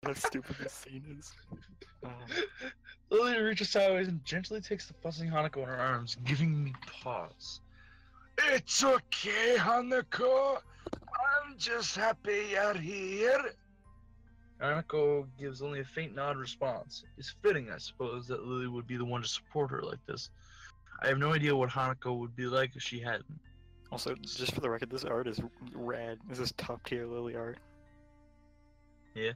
how stupid this scene is. Lily reaches sideways and gently takes the fussing Hanako in her arms, giving me pause. It's okay, Hanako. I'm just happy you're here. Hanako gives only a faint nod response. It's fitting, I suppose, that Lily would be the one to support her like this. I have no idea what Hanako would be like if she hadn't. Also, just for the record, this art is rad. This is top tier Lily art. Yeah.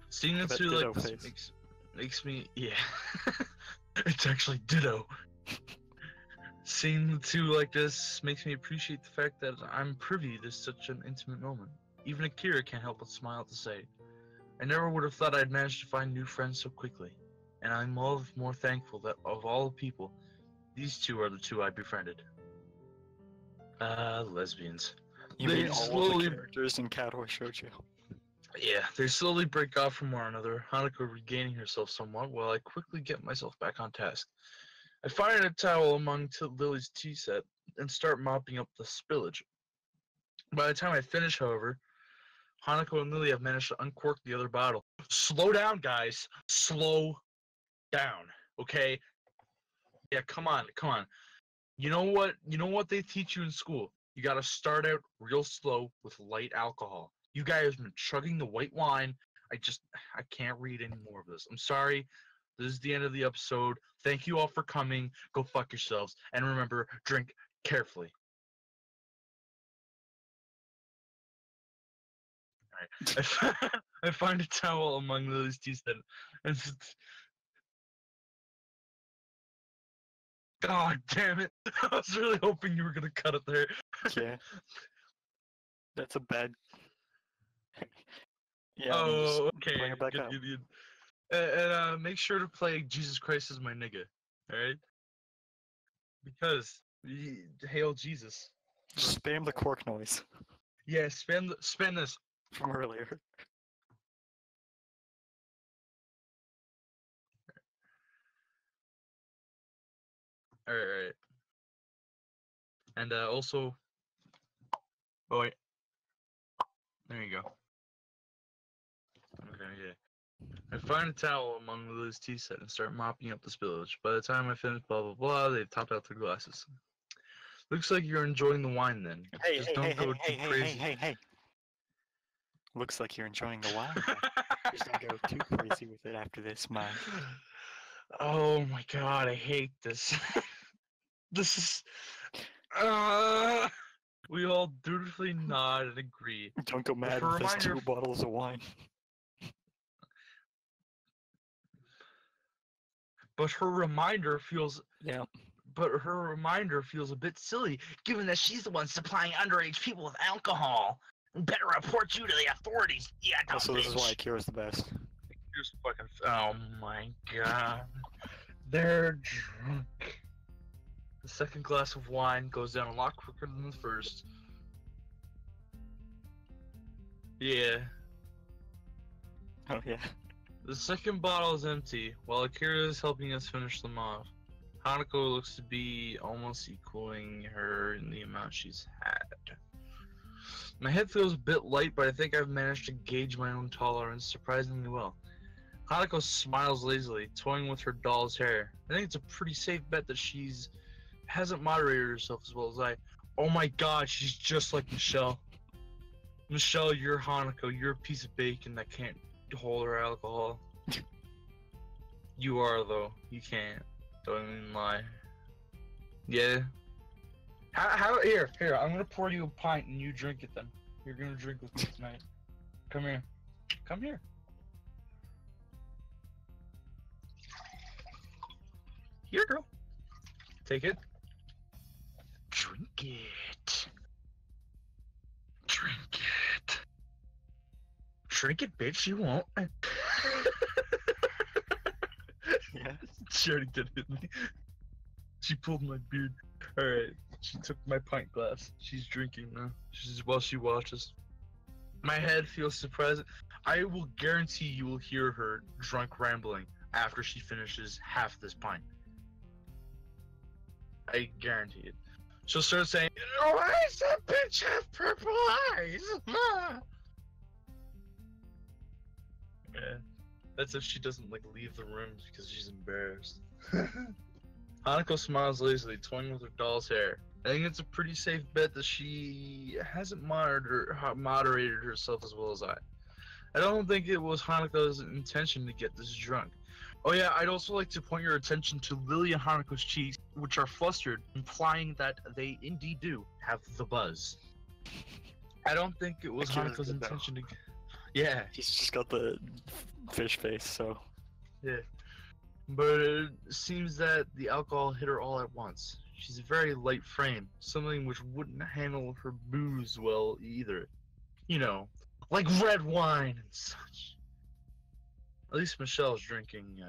Seeing the two like this makes me, yeah. It's actually ditto. Seeing the two like this makes me appreciate the fact that I'm privy to such an intimate moment. Even Akira can't help but smile at the sight. I never would have thought I'd managed to find new friends so quickly, and I'm all the more thankful that of all the people, these two are the two I befriended. Lesbians. You mean all of the characters in Cowboy Shoujo? Yeah, they slowly break off from one another, Hanako regaining herself somewhat, while I quickly get myself back on task. I find a towel among Lily's tea set and start mopping up the spillage. By the time I finish, however, Hanako and Lily have managed to uncork the other bottle. Slow down, guys. Slow down, okay? Yeah, come on. You know what they teach you in school? You gotta start out real slow with light alcohol. You guys have been chugging the white wine. I can't read any more of this. I'm sorry. This is the end of the episode. Thank you all for coming. Go fuck yourselves. And remember, drink carefully. Alright. I find a towel among Lily's tea set. God damn it. I was really hoping you were going to cut it there. Yeah. That's a bad... Yeah, oh, okay. Bring it back up. And make sure to play Jesus Christ is my nigga, alright? Because, hail Jesus. Just spam the cork noise. Yeah, spam this. From earlier. Alright. And also... Oh, wait. There you go. Okay, yeah. I find a towel among Lily's tea set and start mopping up the spillage. By the time I finish blah blah blah, they've topped out their glasses. Looks like you're enjoying the wine then. Hey. Looks like you're enjoying the wine. Just don't go too crazy with it after this, man. Oh my god, I hate this. This is... we all dutifully nod and agree. Don't go mad with those 2 bottles of wine. But her reminder feels... Yeah. But her reminder feels a bit silly, given that she's the one supplying underage people with alcohol. Better report you to the authorities, yeah, also, this is why Akira's the best. Akira's fucking... Oh my god. They're drunk. The second glass of wine goes down a lot quicker than the first. Yeah. Oh, yeah. The second bottle is empty, while Akira is helping us finish them off. Hanako looks to be almost equaling her in the amount she's had. My head feels a bit light, but I think I've managed to gauge my own tolerance surprisingly well. Hanako smiles lazily, toying with her doll's hair. I think it's a pretty safe bet that hasn't moderated herself as well as I. Oh my god, she's just like Michelle. Michelle, you're Hanako. You're a piece of bacon that can't hold her alcohol. You are, though. You can't. Don't even lie. Yeah. Here, I'm gonna pour you a pint and you drink it then. You're gonna drink with me tonight. Come here. Come here. Here, girl. Take it. Drink it. Drink it. Drink it, bitch. You won't. Yeah. She already did hit me. She pulled my beard. Alright. She took my pint glass. She's drinking now. While she watches. My head feels surprised. I will guarantee you will hear her drunk rambling after she finishes half this pint. I guarantee it. She'll start saying, "Why does that bitch have purple eyes?" Yeah. That's if she doesn't like leave the room because she's embarrassed. Hanako smiles lazily, toying with her doll's hair. I think it's a pretty safe bet that she hasn't moderated herself as well as I. I don't think it was Hanako's intention to get this drunk. Oh yeah, I'd also like to point your attention to Lily and Hanako's cheeks, which are flustered, implying that they indeed do have the buzz. I don't think it was Akira's Hanako's good, though. intention to... Yeah, He's just got the fish face, so. yeah. But it seems that the alcohol hit her all at once. She's a very light frame, something which wouldn't handle her booze well either. You know, like red wine and such. At least Michelle's drinking,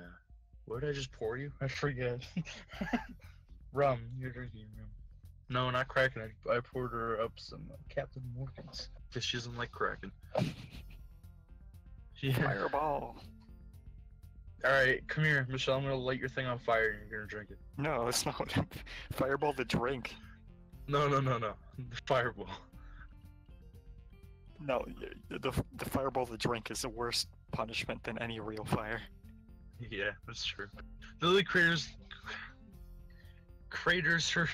what did I just pour you? I forget. Rum. You're drinking rum. No, not Kraken. I poured her up some Captain Morgan's. Because she doesn't like Kraken. Yeah. Fireball. Alright, come here, Michelle. I'm gonna light your thing on fire and you're gonna drink it. No, it's not. Fireball the drink. No. The fireball. No, the fireball the drink is the worst punishment than any real fire. Yeah, that's true. Lily craters her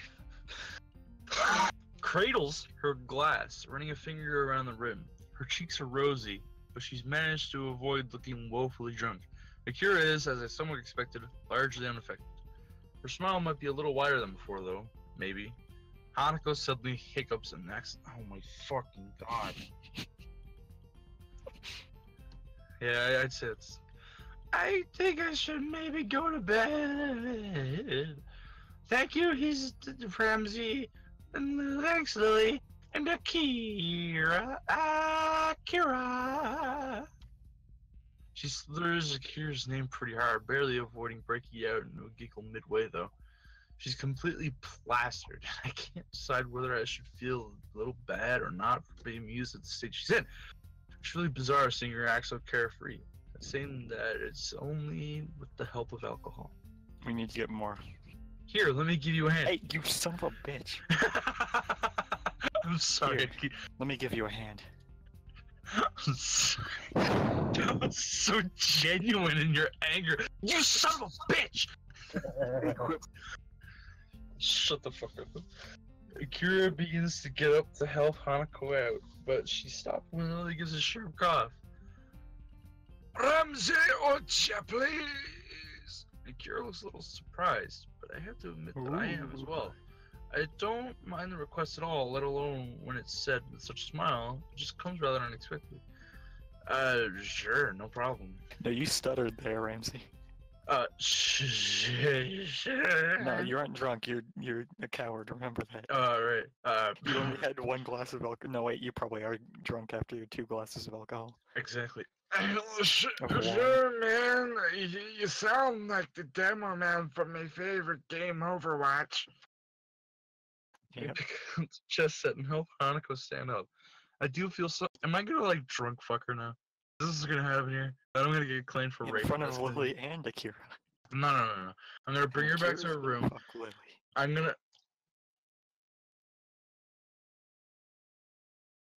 cradles her glass, running a finger around the rim. Her cheeks are rosy, but she's managed to avoid looking woefully drunk. Akira is, as I somewhat expected, largely unaffected. Her smile might be a little wider than before, though. Maybe. Hanako suddenly hiccups and acts. Oh my fucking god. Yeah, I'd say it's. I think I should maybe go to bed. Thank you, he's Ramsey. And thanks, Lily. And Akira. Akira. She slurs Akira's name pretty hard, barely avoiding breaking out into a giggle midway, though. She's completely plastered. I can't decide whether I should feel a little bad or not for being amused at the state she's in. It's really bizarre seeing her act so carefree, saying that it's only with the help of alcohol. We need to get more. Here, let me give you a hand. Hey, you son of a bitch. I'm sorry. Here. Let me give you a hand. I'm sorry. That was so genuine in your anger. You son of a bitch! Shut the fuck up. Akira begins to get up to help Hanako out, but she stops when Lily gives a sharp cough. Ramsey Ocha, please! Akira looks a little surprised, but I have to admit that I am as well. I don't mind the request at all, let alone when it's said with such a smile. It just comes rather unexpectedly. Sure, no problem. No, you stuttered there, Ramsey. No, you aren't drunk. You're a coward. Remember that. Right. You only had one glass of alcohol. No, wait. You probably are drunk after your 2 glasses of alcohol. Exactly. Sure, man. You sound like the demo man from my favorite game, Overwatch. Yeah. Chess set and help Hanako stand up. I do feel so. Am I gonna like drunk fuck her now? This is gonna happen here. Then I'm gonna get claimed for rape. In front of Lily and Akira. No. I'm gonna bring her back to her room. Fuck Lily. I'm gonna.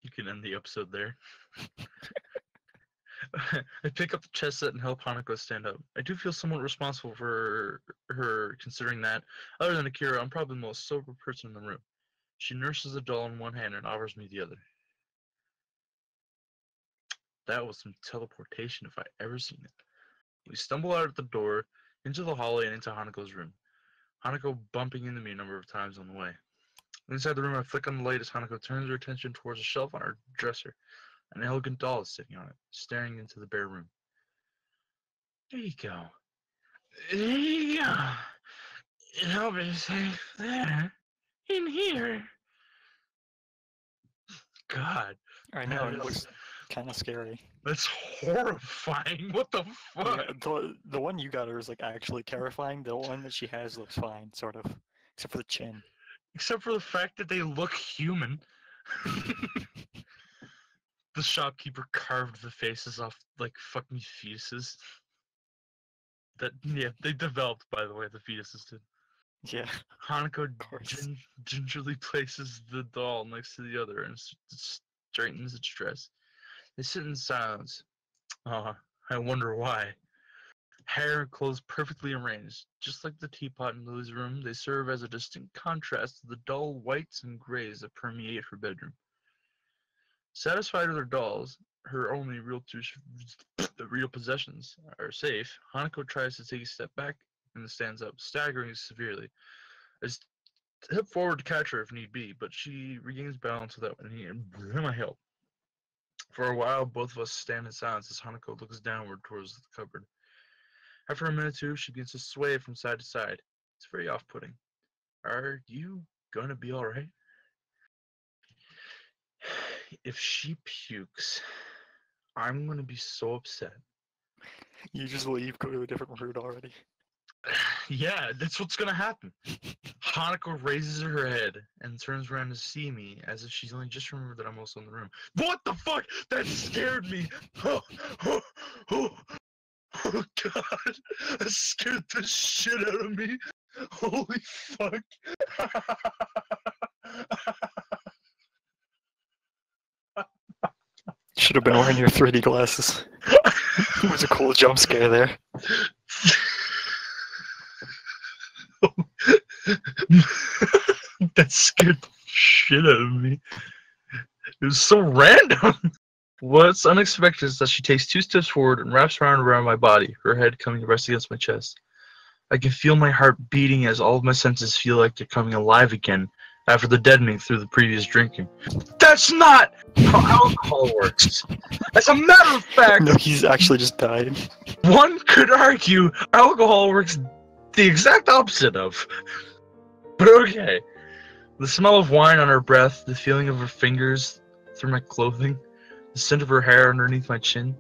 You can end the episode there. I pick up the chess set and help Hanako stand up. I do feel somewhat responsible for her, considering that, other than Akira, I'm probably the most sober person in the room. She nurses the doll in one hand and offers me the other. That was some teleportation if I ever seen it. We stumble out at the door, into the hallway, and into Hanako's room. Hanako bumping into me a number of times on the way. Inside the room, I flick on the light as Hanako turns her attention towards a shelf on her dresser. An elegant doll is sitting on it, staring into the bare room. There you go. There you go. It'll be safe there. In here. God. I know, it looks kind of scary. That's horrifying. What the fuck? Yeah, the one you got her is like actually terrifying. The one that she has looks fine, sort of. Except for the chin. Except for the fact that they look human. The shopkeeper carved the faces off like fucking fetuses. That, yeah, they developed, by the way, the fetuses did. Yeah. Hanako gingerly places the doll next to the other and straightens its dress. They sit in silence. I wonder why. Hair and clothes perfectly arranged. Just like the teapot in Lily's room, they serve as a distinct contrast to the dull whites and grays that permeate her bedroom. Satisfied with her dolls, her only real possessions, are safe, Hanako tries to take a step back and stands up, staggering severely. I step forward to catch her if need be, but she regains balance without my help. For a while, both of us stand in silence as Hanako looks downward towards the cupboard. After a minute or two, she begins to sway from side to side. It's very off-putting. Are you gonna be alright? If she pukes, I'm gonna be so upset. You just leave, go to a different route already. Yeah, that's what's gonna happen. Hanako raises her head and turns around to see me as if she's only just remembered that I'm also in the room. What the fuck? That scared me! Oh god! That scared the shit out of me! Holy fuck! Should have been wearing your 3D glasses. It was a cool jump scare there. That scared the shit out of me. It was so random. What's unexpected is that she takes 2 steps forward and wraps around my body, her head coming to rest against my chest. I can feel my heart beating as all of my senses feel like they're coming alive again after the deadening through the previous drinking. That's not how alcohol works. As a matter of fact... No, he's actually just died. One could argue alcohol works the exact opposite of. But okay. The smell of wine on her breath, the feeling of her fingers through my clothing, the scent of her hair underneath my chin.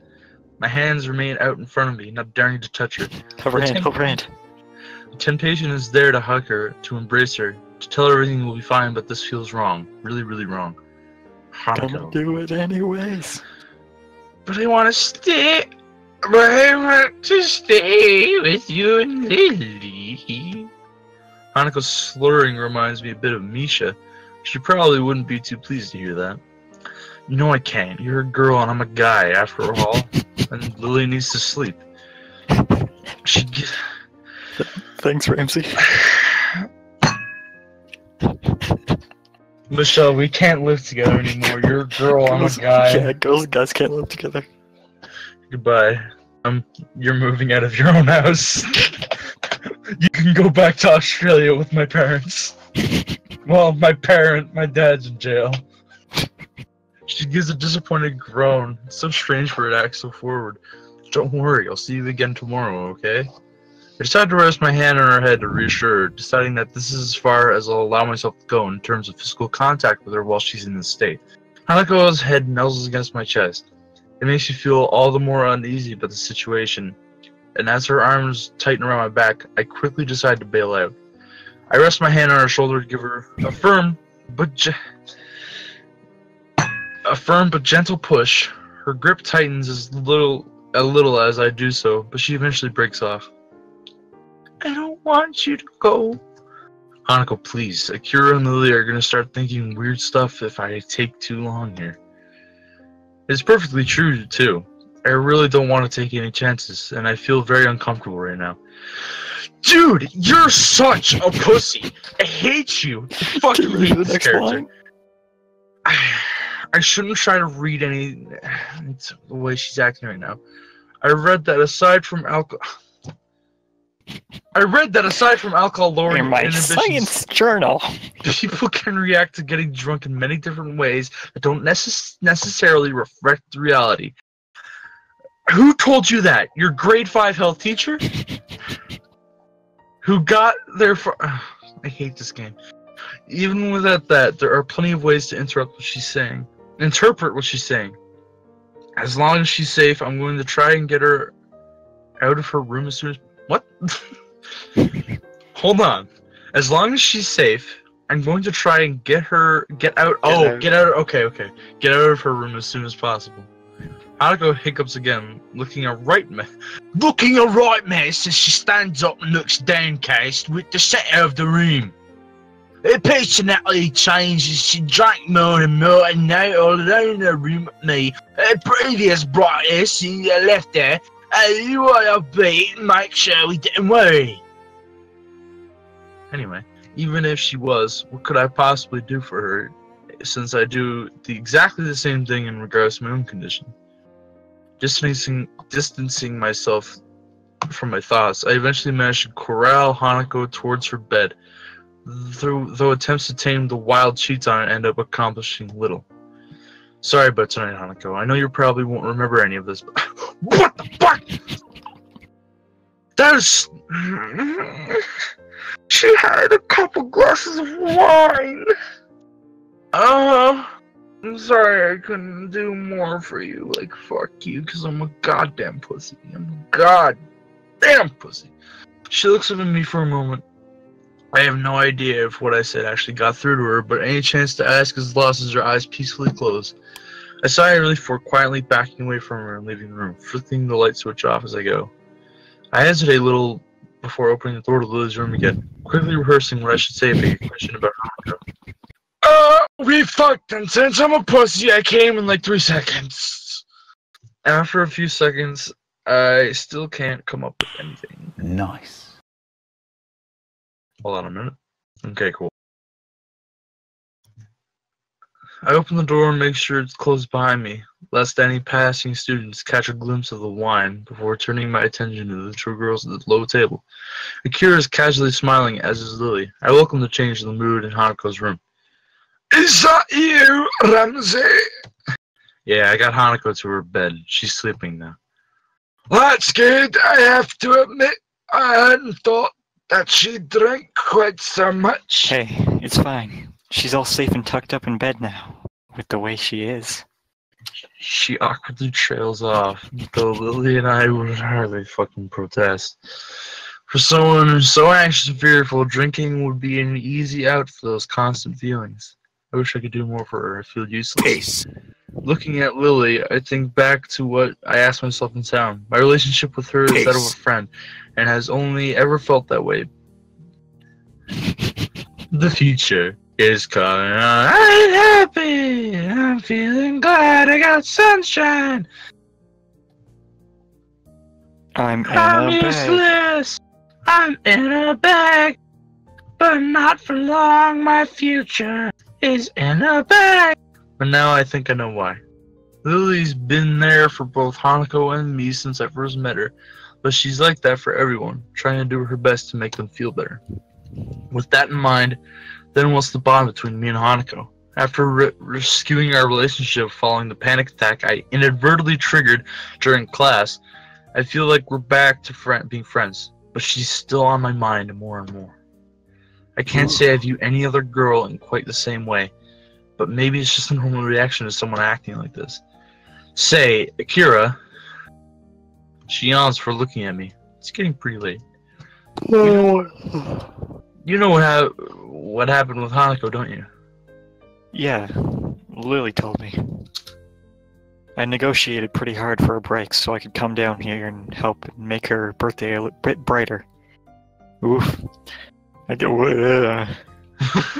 My hands remain out in front of me, not daring to touch her. Overhand. The temptation is there to hug her, to embrace her, to tell her everything will be fine, but this feels wrong. Really, really wrong. Gonna do it anyways. But I want to stay. But I want to stay with you and Lily. Hanako's slurring reminds me a bit of Misha. She probably wouldn't be too pleased to hear that. No, I can't. You're a girl and I'm a guy, after all. And Lily needs to sleep. Thanks, Ramsey. Michelle, we can't live together anymore. You're a girl, I'm a guy. Yeah, girls and guys can't live together. Goodbye. You're moving out of your own house. You can go back to Australia with my parents. Well, my dad's in jail. She gives a disappointed groan. It's so strange for her to act so forward. Don't worry, I'll see you again tomorrow, okay? I decide to rest my hand on her head to reassure her, deciding that this is as far as I'll allow myself to go in terms of physical contact with her while she's in this state. Hanako's head nuzzles against my chest. It makes me feel all the more uneasy about the situation, and as her arms tighten around my back, I quickly decide to bail out. I rest my hand on her shoulder to give her a firm but gentle push. Her grip tightens a little as I do so, but she eventually breaks off. I don't want you to go. Hanako, please. Akira and Lily are gonna start thinking weird stuff if I take too long here. It's perfectly true, too. I really don't want to take any chances, and I feel very uncomfortable right now. Dude, you're such a pussy. I hate you. I fucking hate this character. I shouldn't try to read any the way she's acting right now. I read that aside from alcohol lowering in my inhibitions, science journal, people can react to getting drunk in many different ways that don't necessarily reflect the reality. Who told you that? Your grade 5 health teacher? Who got there for... I hate this game. Even without that, there are plenty of ways to interpret what she's saying. As long as she's safe, I'm going to try and get her out of her room as soon as... What? Hold on. As long as she's safe, I'm going to try and get out. Get out of her room as soon as possible. Hanako hiccups again, looking a right mess as she stands up and looks downcast with the center of the room. Her personality changes. She drank more and more, and now all alone in her room with me. Her previous brightness, she left her, Hey, you want a beat? Make sure we don't worry. Anyway, even if she was, what could I possibly do for her, since I do exactly the same thing in regards to my own condition? Distancing myself from my thoughts, I eventually managed to corral Hanako towards her bed, though attempts to tame the wild cheats on it end up accomplishing little. Sorry about tonight, Hanako. I know you probably won't remember any of this, but what the fuck? There's... She had a couple glasses of wine. I'm sorry I couldn't do more for you. Like, fuck you, because I'm a goddamn pussy. I'm a goddamn pussy. She looks up at me for a moment. I have no idea if what I said actually got through to her, but any chance to ask is lost as her eyes peacefully closed. I sigh a relief before quietly backing away from her and leaving the room, flicking the light switch off as I go. I hesitate a little before opening the door to Lily's room again, quickly rehearsing what I should say if I get a question about Hanako. We fucked, and since I'm a pussy, I came in like 3 seconds. After a few seconds, I still can't come up with anything. Nice. Hold on a minute. Okay, cool. I open the door and make sure it's closed behind me, lest any passing students catch a glimpse of the wine before turning my attention to the two girls at the low table. Akira is casually smiling, as is Lily. I welcome the change in the mood in Hanako's room. Is that you, Ramsey? Yeah, I got Hanako to her bed. She's sleeping now. That's good. I have to admit, I hadn't thought that she'd drink quite so much. Hey, it's fine. She's all safe and tucked up in bed now, with the way she is. She awkwardly trails off, though Lily and I would hardly fucking protest. For someone so anxious and fearful, drinking would be an easy out for those constant feelings. I wish I could do more for her. I feel useless. Peace. Looking at Lily, I think back to what I asked myself in town. My relationship with her is that of a friend, and has only ever felt that way. The future is coming on. I'm happy. I'm feeling glad. I got sunshine. I'm in a bag. Useless. I'm in a bag, but not for long. My future is in a bag. But now I think I know why. Lily's been there for both Hanako and me since I first met her, but she's like that for everyone, trying to do her best to make them feel better. With that in mind, then what's the bond between me and Hanako? After rescuing our relationship following the panic attack I inadvertently triggered during class, I feel like we're back to being friends, but she's still on my mind more and more. I can't say I view any other girl in quite the same way, but maybe it's just a normal reaction to someone acting like this. Say, Akira. She yawns for looking at me. It's getting pretty late. You know what happened with Hanako, don't you? Yeah, Lily told me. I negotiated pretty hard for a break so I could come down here and help make her birthday a bit brighter. Oof.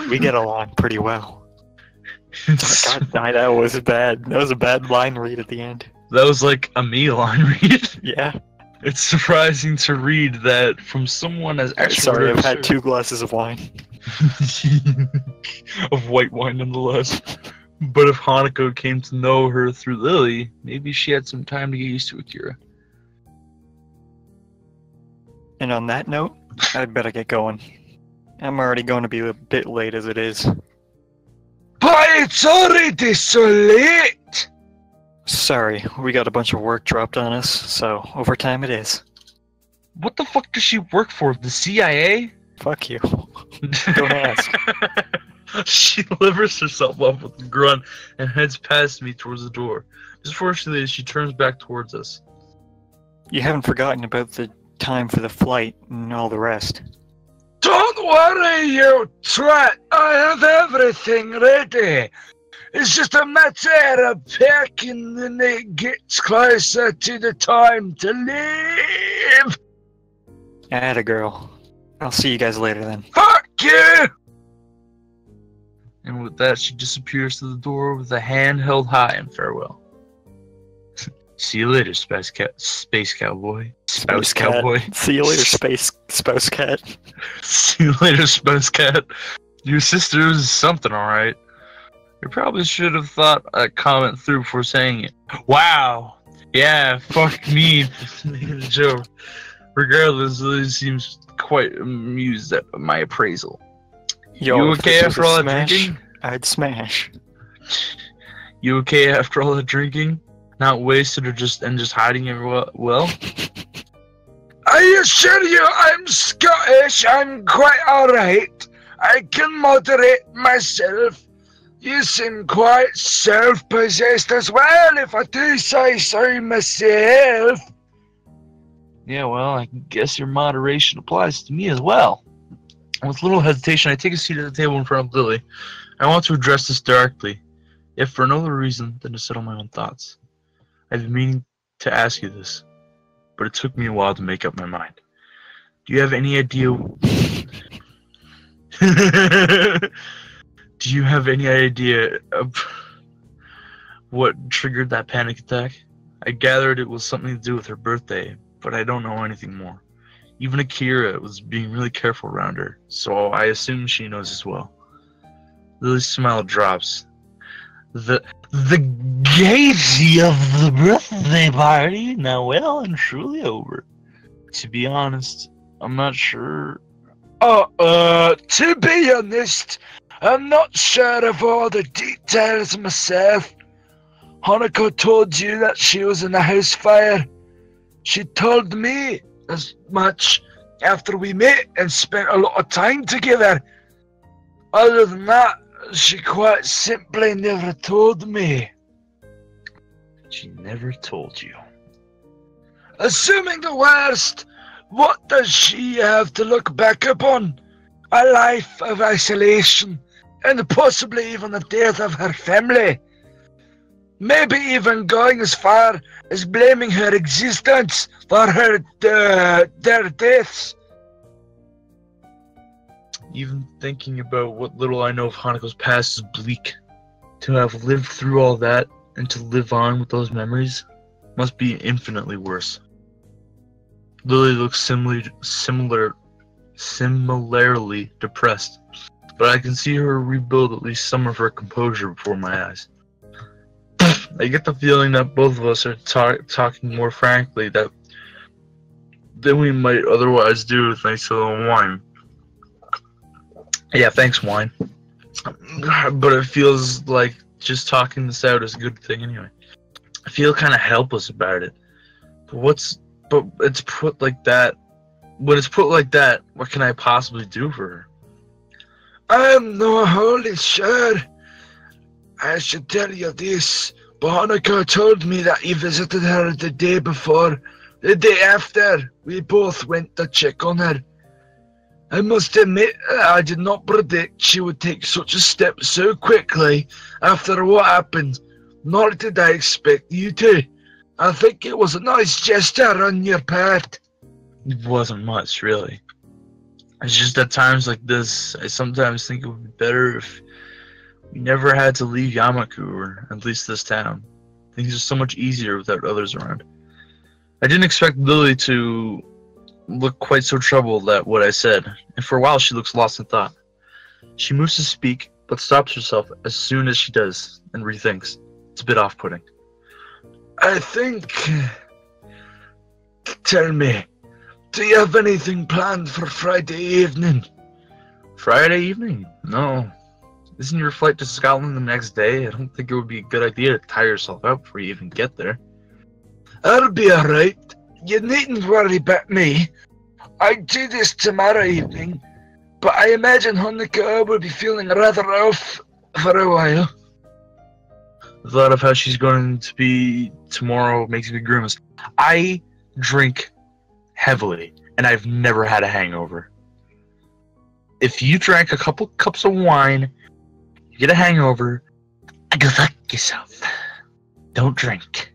We get along pretty well. God, that was bad. That was a bad line read at the end. That was like a me line read. Yeah. It's surprising to read that from someone as actually. Sorry, I've had 2 glasses of wine. Of white wine, nonetheless. But if Hanako came to know her through Lily, maybe she had some time to get used to Akira. And on that note, I'd better get going. I'm already going to be a bit late as it is. But it's already so late! Sorry, we got a bunch of work dropped on us, so overtime it is. What the fuck does she work for? The CIA? Fuck you. Don't ask. She delivers herself up with a grunt and heads past me towards the door. Just before she leaves, she turns back towards us. You haven't forgotten about the time for the flight and all the rest. Don't worry, you twat! I have everything ready! It's just a matter of packing when it gets closer to the time to leave! Atta girl. I'll see you guys later then. Fuck you! And with that, she disappears to the door with a hand held high in farewell. See you later, space cowboy. Spouse Space cat. cowboy. See you later, space spouse cat. See you later, spouse cat. Your sister is something, alright. You probably should have thought a comment through before saying it. Wow. Yeah, fuck me for making a joke. Regardless, Lily seems quite amused at my appraisal. Yo, You if okay this was after a all that smash, drinking? I'd smash. You okay after all that drinking? Not wasted or just hiding it well? I assure you, I'm Scottish. I'm quite alright. I can moderate myself. You seem quite self-possessed as well, if I do say so myself. Yeah, well, I guess your moderation applies to me as well. With little hesitation, I take a seat at the table in front of Lily. I want to address this directly, if for no other reason than to settle my own thoughts. I've been meaning to ask you this, but it took me a while to make up my mind. Do you have any idea... Do you have any idea of what triggered that panic attack? I gathered it was something to do with her birthday, but I don't know anything more. Even Akira was being really careful around her, so I assume she knows as well. Lily's smile drops. The gaiety of the birthday party now well and truly over. To be honest, I'm not sure. To be honest, I'm not sure of all the details myself. Hanako told you that she was in a house fire. She told me as much after we met and spent a lot of time together. Other than that, she quite simply never told me. She never told you. Assuming the worst, what does she have to look back upon? A life of isolation, and possibly even the death of her family. Maybe even going as far as blaming her existence for their deaths. Even thinking about what little I know of Hanako's past is bleak. To have lived through all that and to live on with those memories must be infinitely worse. Lily looks similarly depressed, but I can see her rebuild at least some of her composure before my eyes. I get the feeling that both of us are talking more frankly than we might otherwise do thanks to the wine. Yeah, thanks, wine. But it feels like just talking this out is a good thing anyway. I feel kind of helpless about it. But it's put like that. When it's put like that, what can I possibly do for her? I'm not wholly sure. I should tell you this, but Hanako told me that he visited her the day before. The day after, we both went to check on her. I must admit, I did not predict she would take such a step so quickly after what happened, nor did I expect you to. I think it was a nice gesture on your part. It wasn't much, really. It's just at times like this, I sometimes think it would be better if we never had to leave Yamaku, or at least this town. Things are so much easier without others around. I didn't expect Lily to look quite so troubled at what I said, and for a while she looks lost in thought. She moves to speak, but stops herself as soon as she does, and rethinks. It's a bit off-putting. I think... Tell me, do you have anything planned for Friday evening? Friday evening? No. Isn't your flight to Scotland the next day? I don't think it would be a good idea to tire yourself out before you even get there. I'll be alright. You needn't worry about me. I do this tomorrow evening, but I imagine Hanako will be feeling rather off for a while. The thought of how she's going to be tomorrow makes me grimace. I drink heavily, and I've never had a hangover. If you drank a couple cups of wine, you get a hangover, go fuck yourself. Don't drink.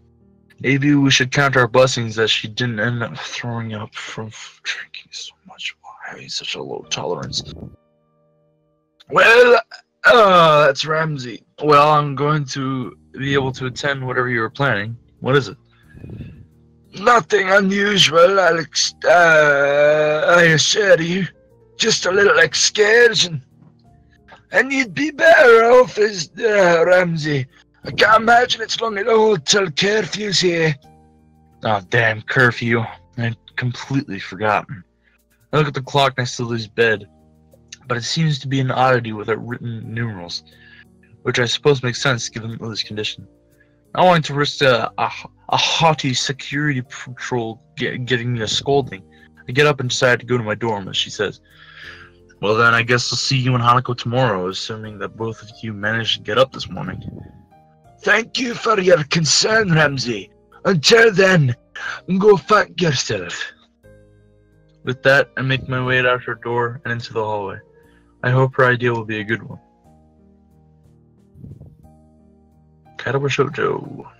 Maybe we should count our blessings that she didn't end up throwing up from drinking so much while having such a low tolerance. Well, that's Ramsey. Well, I'm going to be able to attend whatever you were planning. What is it? Nothing unusual, Alex. I assure you. Just a little excursion. And you'd be better off as Ramsey. I can't imagine it's long at all till curfew's here. Oh, damn curfew. I'd completely forgotten. I look at the clock next to Lou's bed, but it seems to be an oddity without written numerals, which I suppose makes sense given Lou's condition. I wanted to risk a haughty security patrol getting me a scolding. I get up and decide to go to my dorm, as she says. Well then, I guess I'll see you in Hanako tomorrow, assuming that both of you managed to get up this morning. Thank you for your concern, Ramsey. Until then, go fuck yourself. With that, I make my way out her door and into the hallway. I hope her idea will be a good one. Katawa Shoujo.